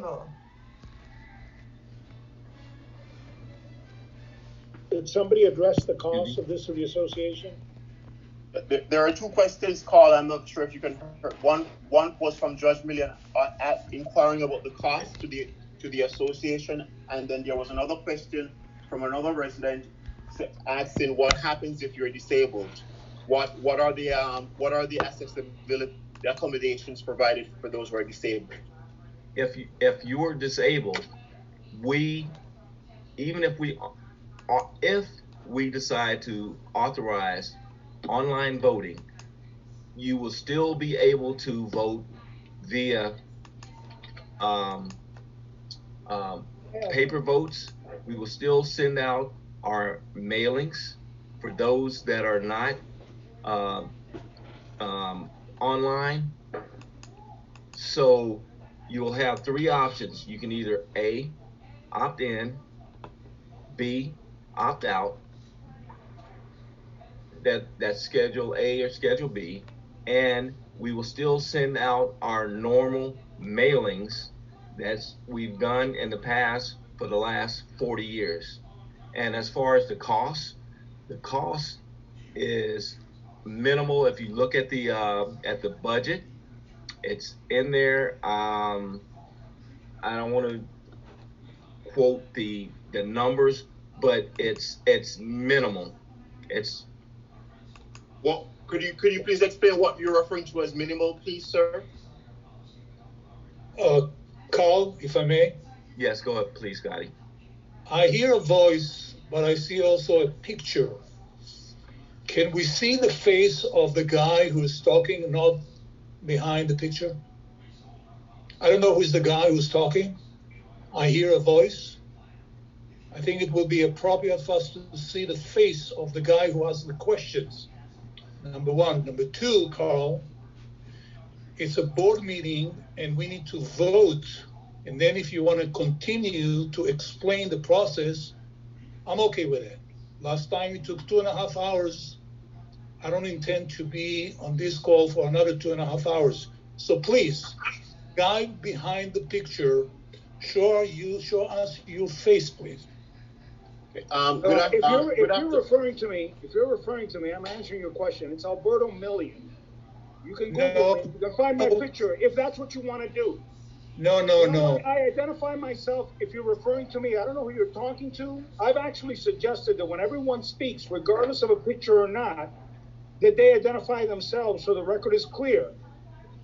favor. Did somebody address the cost of this to the association? There are two questions, Carl. I'm not sure if you can hear. One was from Judge Millian inquiring about the cost to the association, and then there was another question from another resident asking what happens if you're disabled. What are the accessibility accommodations provided for those who are disabled? If you are disabled, if we decide to authorize online voting, you will still be able to vote via paper votes. We will still send out our mailings for those that are not online. So you will have three options. You can either A, opt in, B, opt out. That's Schedule A or Schedule B, and we will still send out our normal mailings that we've done in the past for the last 40 years. And as far as the cost is minimal. If you look at the budget, it's in there. I don't want to quote the numbers, but it's minimal. It's Well, could you please explain what you're referring to as minimal, please, sir? Carl, if I may. Yes, go ahead, please, Gotti. I hear a voice, but I see also a picture. Can we see the face of the guy who is talking, not behind the picture? I don't know who's the guy who's talking. I hear a voice. I think it will be appropriate for us to see the face of the guy who asks the questions. Number one. Number two, Carl, it's a board meeting and we need to vote. And then if you want to continue to explain the process, I'm okay with it. Last time it took 2.5 hours. I don't intend to be on this call for another 2.5 hours. So please, guy behind the picture, show us your face, please. If you're referring to me, I'm answering your question. It's Alberto Million. You can Google me. You can find my picture if that's what you want to do. No. I identify myself. If you're referring to me, I don't know who you're talking to. I've actually suggested that when everyone speaks, regardless of a picture or not, that they identify themselves so the record is clear.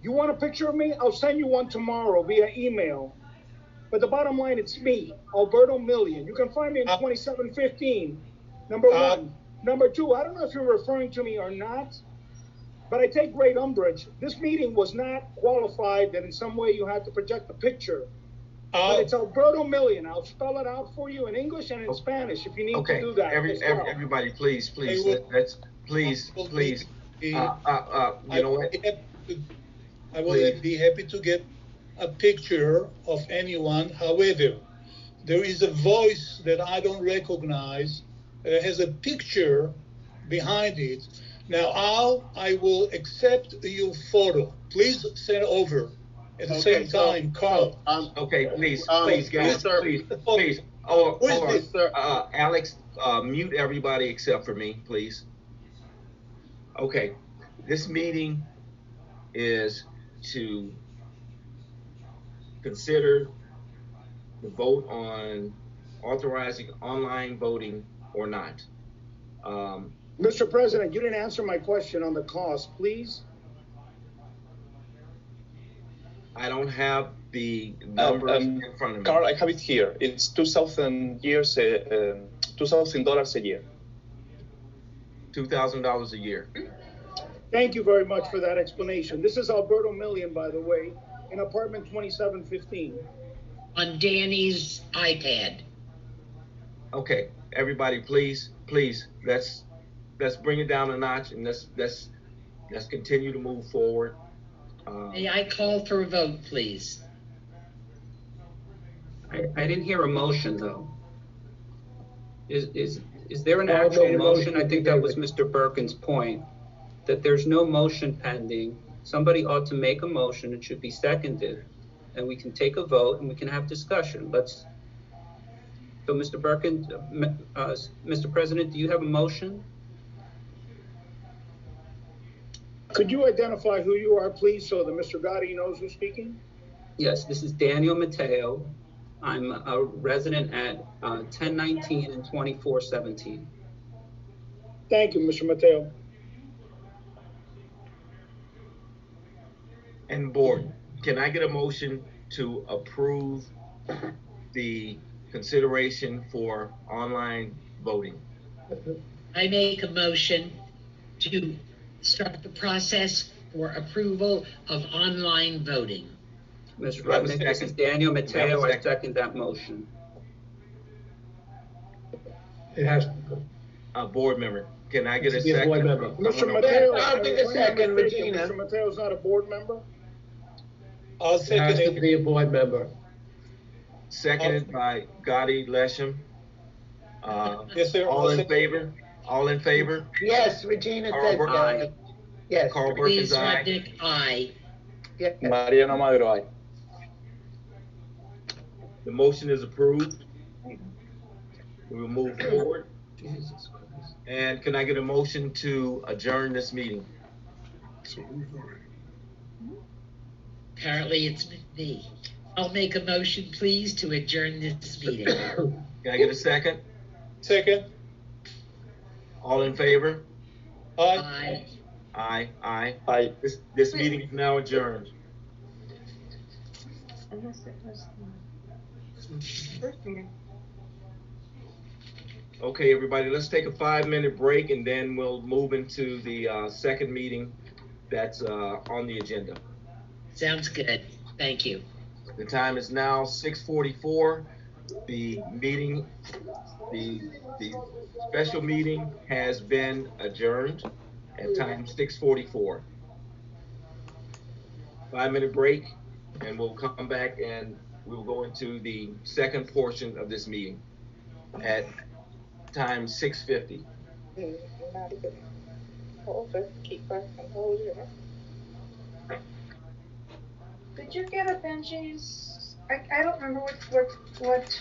You want a picture of me? I'll send you one tomorrow via email. But the bottom line, it's me, Alberto Million. You can find me in 2715, number one. Number two, I don't know if you're referring to me or not, but I take great umbrage. This meeting was not qualified that in some way you had to project a picture. But it's Alberto Million. I'll spell it out for you in English and in Spanish if you need to do that. Everybody, please. Let's please. You know what? I will be happy to get a picture of anyone. However, there is a voice that I don't recognize that has a picture behind it. Now, I will accept your photo. Please send over at the same time, Carl. Okay, please, guys, please. Oh, sir. Alex, mute everybody except for me, please. Okay, this meeting is to consider the vote on authorizing online voting or not. Mr. President, you didn't answer my question on the cost, please. I don't have the numbers in front of me. Carl, I have it here. It's $2,000 a year. $2,000 a year. Thank you very much for that explanation. This is Alberto Million, by the way, in apartment 2715. On Danny's iPad. Okay, everybody, please, let's bring it down a notch and let's continue to move forward. May I call for a vote, please? I didn't hear a motion though. Is there an actual motion? I think that was Mr. Birkin's point, that there's no motion pending. Somebody ought to make a motion. It should be seconded. and we can take a vote and we can have discussion. So Mr. Birkin, Mr. President, do you have a motion? Could you identify who you are, please, so that Mr. Gotti knows who's speaking? Yes, this is Daniel Mateo. I'm a resident at 1019 and 2417. Thank you, Mr. Mateo. And board, can I get a motion to approve the consideration for online voting? I make a motion to start the process for approval of online voting. Mr. Rudnick, this is Daniel Mateo. I second that motion. It has A board member, can I get a be a second? board member. Mr. Mateo, I'll be the second, Regina. Mr. Mateo's not a board member? I'll It has second to it. be a board member. Seconded by Gotti Lesham. Yes, sir. All in favor? All in favor? Yes, Regina Carl said Burke, that. Yes. Carl Please, Perkins, aye. Rudnick, aye. Yes. Mariano Magro, aye. The motion is approved. We will move forward. Jesus Christ. And can I get a motion to adjourn this meeting? Apparently it's me. I'll make a motion, please, to adjourn this meeting. Can I get a second? Second. All in favor? Aye. Aye. Aye. Aye. This meeting is now adjourned. Unless it was the first meeting. Okay, everybody, let's take a 5-minute break and then we'll move into the second meeting that's on the agenda. Sounds good. Thank you. The time is now 6:44. The meeting, the special meeting has been adjourned at time 6:44. 5-minute break, and we'll come back and we'll go into the second portion of this meeting at time 6:50. Did you get a Benji's? I don't remember what.